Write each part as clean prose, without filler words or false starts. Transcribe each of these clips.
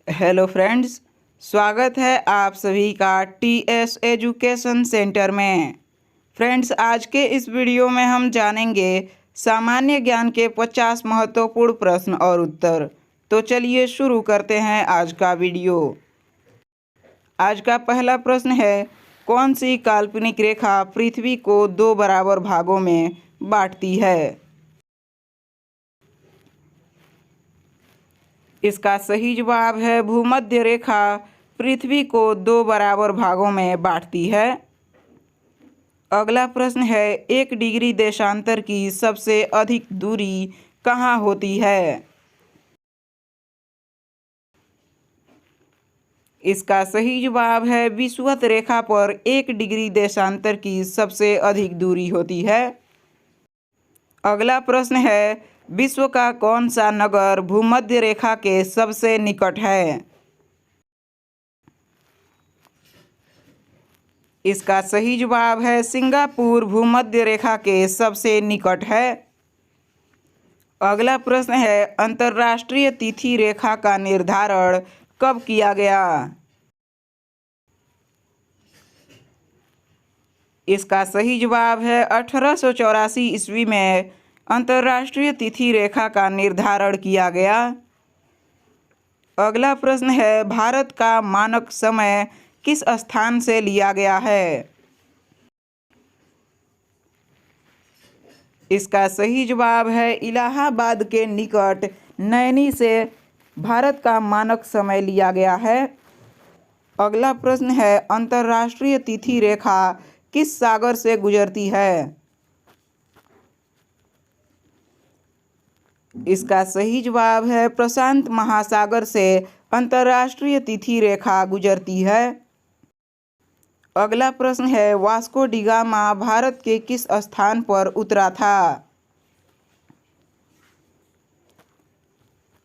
Hello friends, स्वागत है आप सभी का टीएस एजुकेशन सेंटर में। फ्रेंड्स, आज के इस वीडियो में हम जानेंगे सामान्य ज्ञान के 50 महत्वपूर्ण प्रश्न और उत्तर। तो चलिए शुरू करते हैं आज का वीडियो। आज का पहला प्रश्न है, कौन सी काल्पनिक रेखा पृथ्वी को दो बराबर भागों में बांटती है? इसका सही जवाब है भूमध्य रेखा पृथ्वी को दो बराबर भागों में बांटती है। अगला प्रश्न है, 1 डिग्री देशांतर की सबसे अधिक दूरी कहाँ होती है? इसका सही जवाब है विषुवत रेखा पर 1 डिग्री देशांतर की सबसे अधिक दूरी होती है। अगला प्रश्न है, विश्व का कौन सा नगर भूमध्य रेखा के सबसे निकट है? इसका सही जवाब है सिंगापुर भूमध्य रेखा के सबसे निकट है। अगला प्रश्न है, अंतर्राष्ट्रीय तिथि रेखा का निर्धारण कब किया गया? इसका सही जवाब है 1884 ईस्वी में अंतर्राष्ट्रीय तिथि रेखा का निर्धारण किया गया। अगला प्रश्न है, भारत का मानक समय किस स्थान से लिया गया है? इसका सही जवाब है इलाहाबाद के निकट नैनी से भारत का मानक समय लिया गया है। अगला प्रश्न है, अंतर्राष्ट्रीय तिथि रेखा किस सागर से गुजरती है? इसका सही जवाब है प्रशांत महासागर से अंतर्राष्ट्रीय तिथि रेखा गुजरती है। अगला प्रश्न है, वास्को डी गामा भारत के किस स्थान पर उतरा था?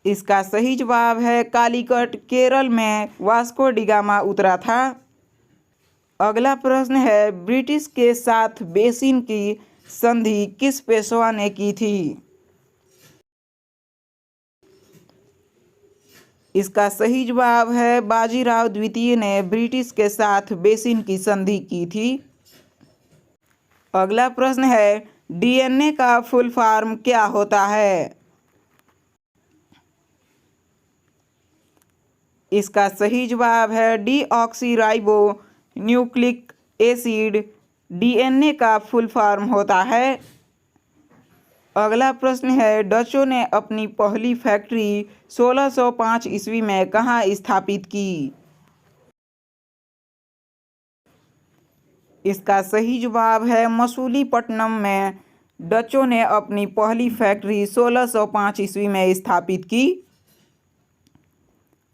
इसका सही जवाब है कालीकट, केरल में वास्को डी गामा उतरा था। अगला प्रश्न है, ब्रिटिश के साथ बेसिन की संधि किस पेशवा ने की थी? इसका सही जवाब है बाजीराव द्वितीय ने ब्रिटिश के साथ बेसिन की संधि की थी। अगला प्रश्न है, डीएनए का फुल फॉर्म क्या होता है? इसका सही जवाब है डीऑक्सीराइबो न्यूक्लिक एसिड डीएनए का फुल फॉर्म होता है। अगला प्रश्न है, डचों ने अपनी पहली फैक्ट्री 1605 ईस्वी में कहाँ स्थापित की? इसका सही जवाब है मसूलीपट्टनम में डचों ने अपनी पहली फैक्ट्री 1605 ईस्वी में स्थापित की।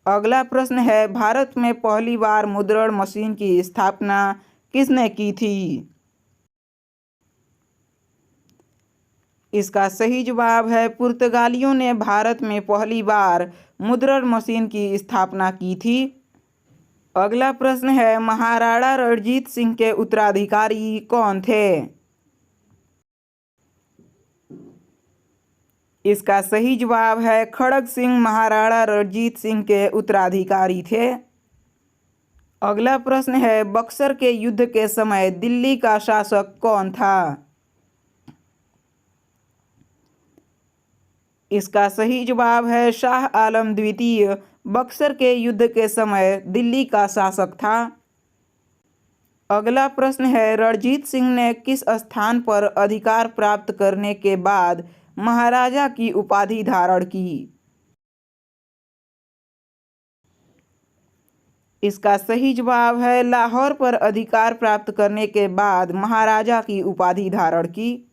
अगला प्रश्न है, भारत में पहली बार मुद्रण मशीन की स्थापना किसने की थी? इसका सही जवाब है पुर्तगालियों ने भारत में पहली बार मुद्रण मशीन की स्थापना की थी। अगला प्रश्न है, महाराणा रणजीत सिंह के उत्तराधिकारी कौन थे? इसका सही जवाब है खड़ग सिंह महाराणा रणजीत सिंह के उत्तराधिकारी थे। अगला प्रश्न है, बक्सर के युद्ध के समय दिल्ली का शासक कौन था? इसका सही जवाब है शाह आलम द्वितीय बक्सर के युद्ध के समय दिल्ली का शासक था। अगला प्रश्न है, रणजीत सिंह ने किस स्थान पर अधिकार प्राप्त करने के बाद महाराजा की उपाधि धारण की? इसका सही जवाब है लाहौर पर अधिकार प्राप्त करने के बाद महाराजा की उपाधि धारण की।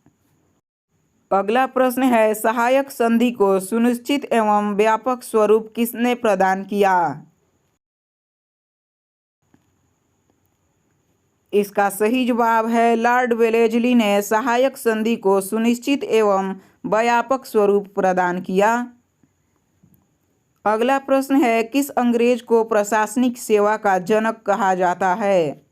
अगला प्रश्न है, सहायक संधि को सुनिश्चित एवं व्यापक स्वरूप किसने प्रदान किया? इसका सही जवाब है लॉर्ड वेलेजली ने सहायक संधि को सुनिश्चित एवं व्यापक स्वरूप प्रदान किया। अगला प्रश्न है, किस अंग्रेज को प्रशासनिक सेवा का जनक कहा जाता है?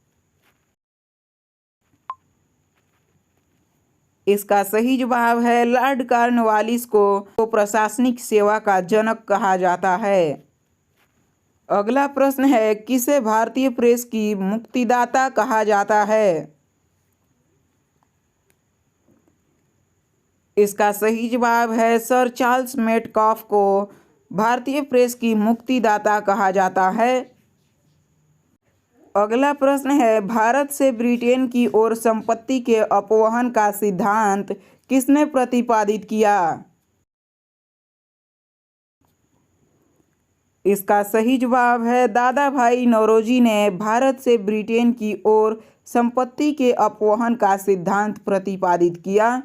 इसका सही जवाब है लॉर्ड कॉर्नवालिस को प्रशासनिक सेवा का जनक कहा जाता है। अगला प्रश्न है, किसे भारतीय प्रेस की मुक्तिदाता कहा जाता है? इसका सही जवाब है सर चार्ल्स मेटकॉफ को भारतीय प्रेस की मुक्तिदाता कहा जाता है। अगला प्रश्न है, भारत से ब्रिटेन की ओर संपत्ति के अपवहन का सिद्धांत किसने प्रतिपादित किया? इसका सही जवाब है दादा भाई नौरोजी ने भारत से ब्रिटेन की ओर संपत्ति के अपवहन का सिद्धांत प्रतिपादित किया।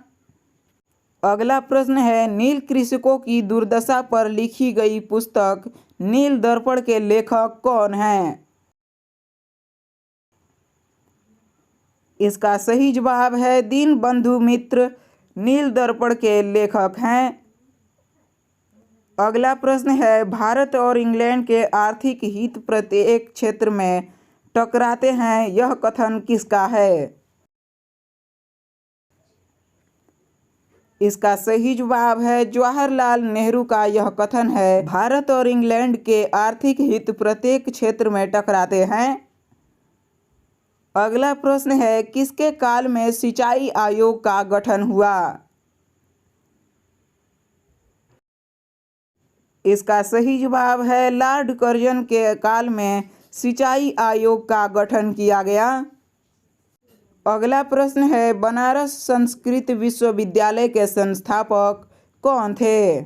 अगला प्रश्न है, नील कृषकों की दुर्दशा पर लिखी गई पुस्तक नील दर्पण के लेखक कौन हैं? इसका सही जवाब है दीनबंधु मित्र नील दर्पण के लेखक हैं। अगला प्रश्न है, भारत और इंग्लैंड के आर्थिक हित प्रत्येक क्षेत्र में टकराते हैं, यह कथन किसका है? इसका सही जवाब है जवाहरलाल नेहरू का यह कथन है। भारत और इंग्लैंड के आर्थिक हित प्रत्येक क्षेत्र में टकराते हैं। अगला प्रश्न है, किसके काल में सिंचाई आयोग का गठन हुआ? इसका सही जवाब है लॉर्ड कर्जन के काल में सिंचाई आयोग का गठन किया गया। अगला प्रश्न है, बनारस संस्कृत विश्वविद्यालय के संस्थापक कौन थे?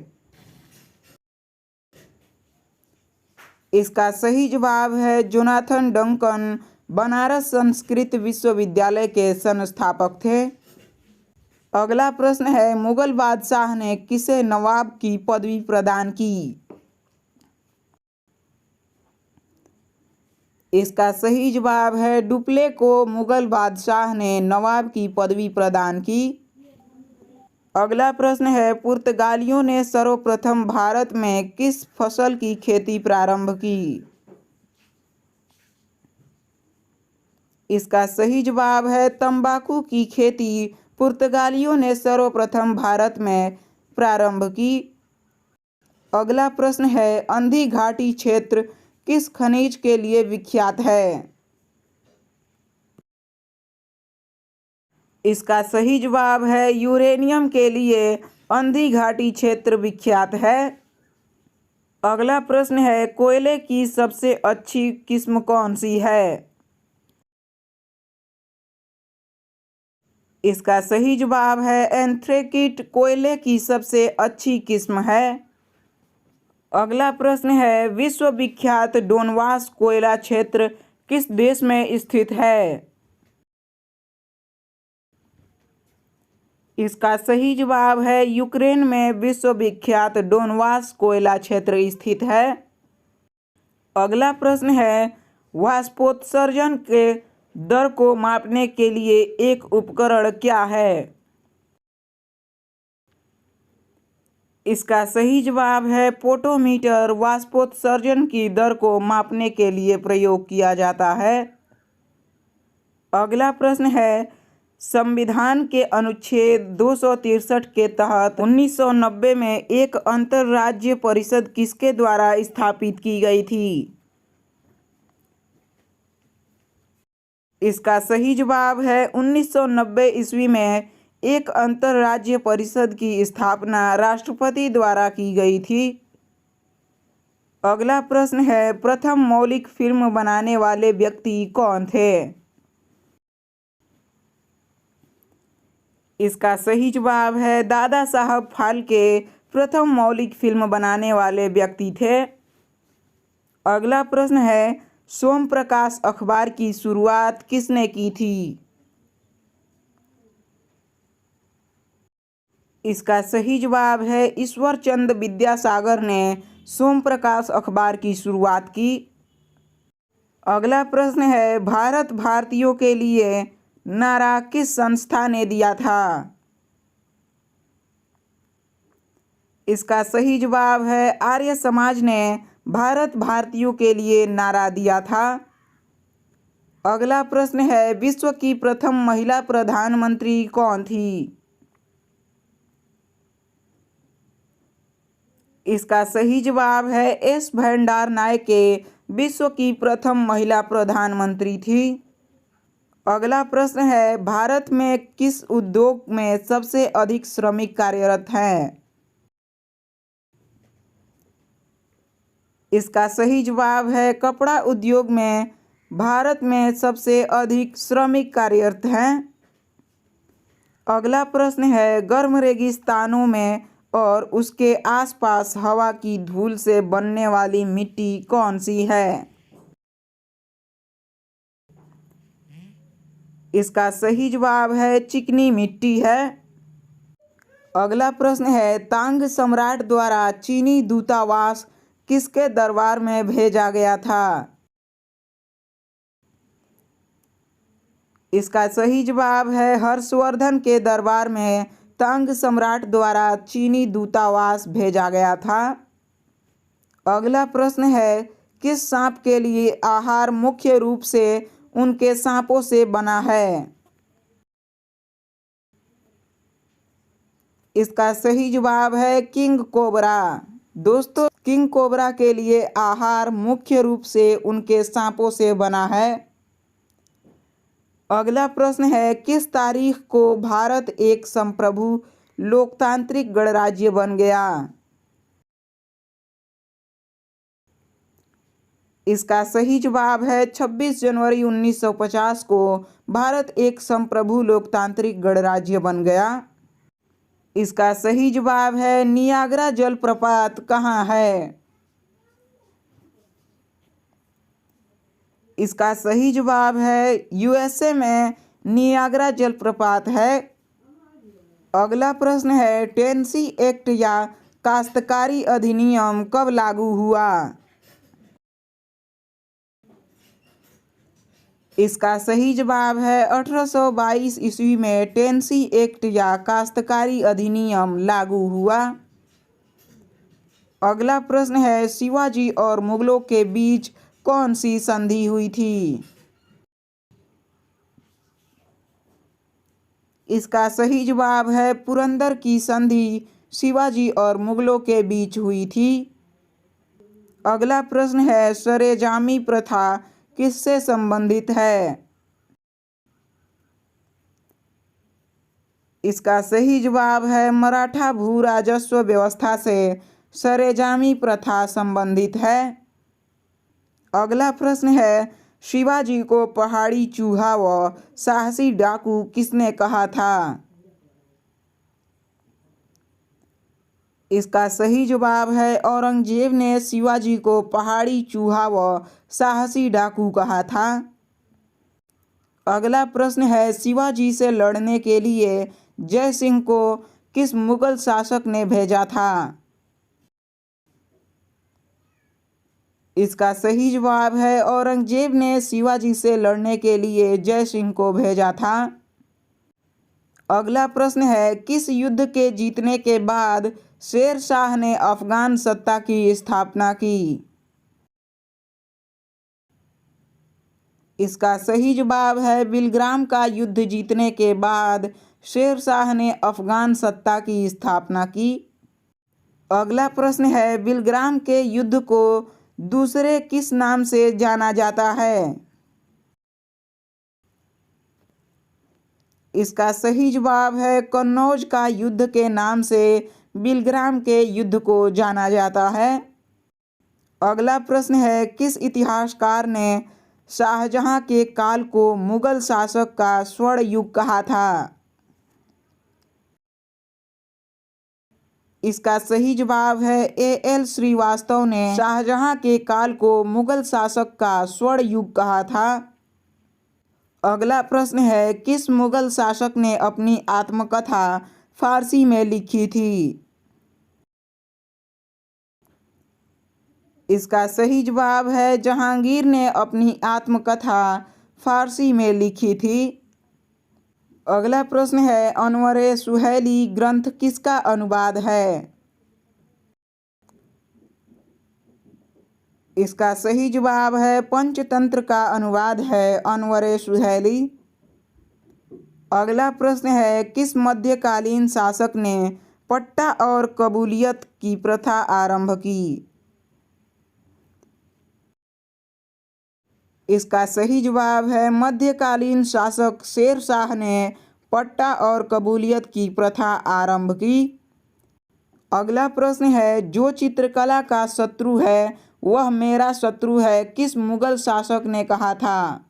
इसका सही जवाब है जोनाथन डंकन बनारस संस्कृत विश्वविद्यालय के संस्थापक थे। अगला प्रश्न है, मुगल बादशाह ने किसे नवाब की पदवी प्रदान की? इसका सही जवाब है डुप्ले को मुगल बादशाह ने नवाब की पदवी प्रदान की। अगला प्रश्न है, पुर्तगालियों ने सर्वप्रथम भारत में किस फसल की खेती प्रारंभ की? इसका सही जवाब है तंबाकू की खेती पुर्तगालियों ने सर्वप्रथम भारत में प्रारंभ की। अगला प्रश्न है, अंधी घाटी क्षेत्र किस खनिज के लिए विख्यात है? इसका सही जवाब है यूरेनियम के लिए अंधी घाटी क्षेत्र विख्यात है। अगला प्रश्न है, कोयले की सबसे अच्छी किस्म कौन सी है? इसका सही जवाब है एंथ्रेकिट कोयले की सबसे अच्छी किस्म है। अगला प्रश्न है, विश्व विख्यात डोनबास कोयला क्षेत्र किस देश में स्थित है? इसका सही जवाब है यूक्रेन में विश्व विख्यात डोनबास कोयला क्षेत्र स्थित है। अगला प्रश्न है, वाष्पोत्सर्जन के दर को मापने के लिए एक उपकरण क्या है? इसका सही जवाब है पोटोमीटर वाष्पोत्सर्जन की दर को मापने के लिए प्रयोग किया जाता है। अगला प्रश्न है, संविधान के अनुच्छेद 263 के तहत 1990 में एक अंतरराज्यीय परिषद किसके द्वारा स्थापित की गई थी? इसका सही जवाब है 1990 ईस्वी में एक अंतरराज्यीय परिषद की स्थापना राष्ट्रपति द्वारा की गई थी। अगला प्रश्न है, प्रथम मौलिक फिल्म बनाने वाले व्यक्ति कौन थे? इसका सही जवाब है दादा साहब फाल्के प्रथम मौलिक फिल्म बनाने वाले व्यक्ति थे। अगला प्रश्न है, सोम प्रकाश अखबार की शुरुआत किसने की थी? इसका सही जवाब है ईश्वर चंद विद्यासागर ने सोम प्रकाश अखबार की शुरुआत की। अगला प्रश्न है, भारत भारतीयों के लिए नारा किस संस्था ने दिया था? इसका सही जवाब है आर्य समाज ने भारत भारतीयों के लिए नारा दिया था। अगला प्रश्न है, विश्व की प्रथम महिला प्रधानमंत्री कौन थी? इसका सही जवाब है एस भंडार नायके विश्व की प्रथम महिला प्रधानमंत्री थी? अगला प्रश्न है, भारत में किस उद्योग में सबसे अधिक श्रमिक कार्यरत हैं? इसका सही जवाब है कपड़ा उद्योग में भारत में सबसे अधिक श्रमिक कार्यरत हैं। अगला प्रश्न है, गर्म रेगिस्तानों में और उसके आसपास हवा की धूल से बनने वाली मिट्टी कौन सी है? इसका सही जवाब है चिकनी मिट्टी है। अगला प्रश्न है, तांग सम्राट द्वारा चीनी दूतावास किसके दरबार में भेजा गया था? इसका सही जवाब है हर्षवर्धन के दरबार में तांग सम्राट द्वारा चीनी दूतावास भेजा गया था। अगला प्रश्न है, किस सांप के लिए आहार मुख्य रूप से उनके सांपों से बना है? इसका सही जवाब है किंग कोबरा। दोस्तों, किंग कोबरा के लिए आहार मुख्य रूप से उनके सांपों से बना है। अगला प्रश्न है, किस तारीख को भारत एक संप्रभु लोकतांत्रिक गणराज्य बन गया? इसका सही जवाब है 26 जनवरी 1950 को भारत एक संप्रभु लोकतांत्रिक गणराज्य बन गया। इसका सही जवाब है नियाग्रा जलप्रपात कहाँ है? इसका सही जवाब है यूएसए में नियाग्रा जलप्रपात है। अगला प्रश्न है, टेनेसी एक्ट या काश्तकारी अधिनियम कब लागू हुआ? इसका सही जवाब है 1822 ईस्वी में टेनेसी एक्ट या काश्तकारी अधिनियम लागू हुआ। अगला प्रश्न है, शिवाजी और मुगलों के बीच कौन सी संधि हुई थी? इसका सही जवाब है पुरंदर की संधि शिवाजी और मुगलों के बीच हुई थी। अगला प्रश्न है, सरेजामी प्रथा किससे संबंधित है? इसका सही जवाब है मराठा भू राजस्व व्यवस्था से सरेजामी प्रथा संबंधित है। अगला प्रश्न है, शिवाजी को पहाड़ी चूहा व साहसी डाकू किसने कहा था? इसका सही जवाब है औरंगजेब ने शिवाजी को पहाड़ी चूहा व साहसी डाकू कहा था। अगला प्रश्न है, शिवाजी से लड़ने के लिए जय सिंह को किस मुगल शासक ने भेजा था? इसका सही जवाब है औरंगजेब ने शिवाजी से लड़ने के लिए जय सिंह को भेजा था। अगला प्रश्न है, किस युद्ध के जीतने के बाद शेर शाह ने अफगान सत्ता की स्थापना की? इसका सही जवाब है बिलग्राम का युद्ध जीतने के बाद शेर शाह ने अफगान सत्ता की स्थापना की। अगला प्रश्न है, बिलग्राम के युद्ध को दूसरे किस नाम से जाना जाता है? इसका सही जवाब है कन्नौज का युद्ध के नाम से बिलग्राम के युद्ध को जाना जाता है। अगला प्रश्न है, किस इतिहासकार ने शाहजहां के काल को मुगल शासक का स्वर्ण युग कहा था? इसका सही जवाब है A.L. श्रीवास्तव ने शाहजहां के काल को मुगल शासक का स्वर्ण युग कहा था। अगला प्रश्न है, किस मुगल शासक ने अपनी आत्मकथा फारसी में लिखी थी? इसका सही जवाब है जहांगीर ने अपनी आत्मकथा फारसी में लिखी थी। अगला प्रश्न है, अनवर-ए सुहैली ग्रंथ किसका अनुवाद है? इसका सही जवाब है पंचतंत्र का अनुवाद है अनवर-ए सुहैली। अगला प्रश्न है, किस मध्यकालीन शासक ने पट्टा और कबूलियत की प्रथा आरंभ की? इसका सही जवाब है मध्यकालीन शासक शेर शाह ने पट्टा और कबूलियत की प्रथा आरंभ की। अगला प्रश्न है, जो चित्रकला का शत्रु है वह मेरा शत्रु है, किस मुगल शासक ने कहा था?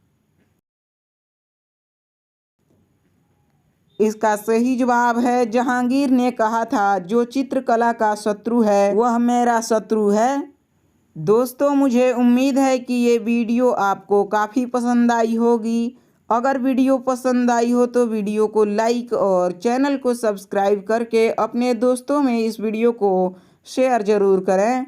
इसका सही जवाब है जहांगीर ने कहा था, जो चित्रकला का शत्रु है वह मेरा शत्रु है। दोस्तों, मुझे उम्मीद है कि ये वीडियो आपको काफ़ी पसंद आई होगी। अगर वीडियो पसंद आई हो तो वीडियो को लाइक और चैनल को सब्सक्राइब करके अपने दोस्तों में इस वीडियो को शेयर ज़रूर करें।